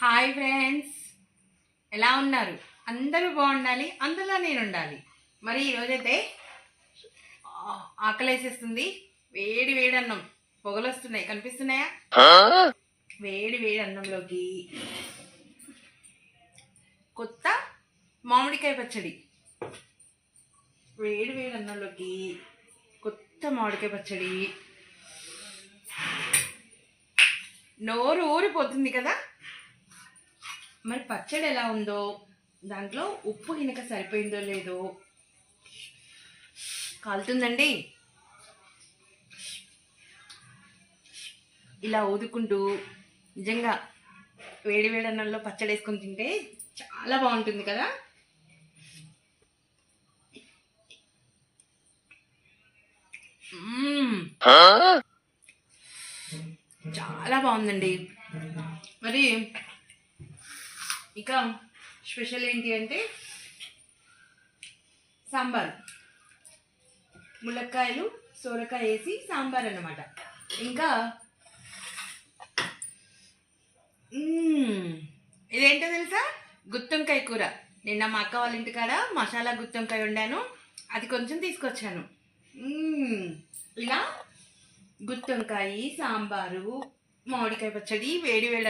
Hi friends, ఎలా ఉన్నారు? అందరూ బాగుండాలి, అందులో నేను ఉండాలి. మరి ఈరోజైతే ఆకలేసేస్తుంది. వేడి వేడి అన్నం, పొగలు వస్తున్నాయి, కనిపిస్తున్నాయా? వేడి వేడి అన్నంలోకి కొత్త మామిడికాయ పచ్చడి. వేడి వేడి అన్నంలోకి కొత్త మామిడికాయ పచ్చడి. నోరు ఊరిపోతుంది కదా. మరి పచ్చడి ఎలా ఉందో, దాంట్లో ఉప్పు గినక సరిపోయిందో లేదో కాలుతుందండి. ఇలా ఊదుకుంటూ నిజంగా వేడి వేడి అన్నంలో పచ్చడి వేసుకొని తింటే చాలా బాగుంటుంది కదా. చాలా బాగుందండి. మరి ఇక స్పెషల్ ఏంటి అంటే సాంబార్, ములక్కాయలు సోరకాయ వేసి సాంబార్ అన్నమాట. ఇంకా ఇదేంటో తెలుసా? గుత్తొంకాయ కూర. నిన్న మా అక్క వాళ్ళ ఇంటికాడ మసాలా గుత్తొంకాయ వండాను, అది కొంచెం తీసుకొచ్చాను. ఇలా గుత్తొంకాయ సాంబారు, మామిడికాయ పచ్చడి, వేడి వేడి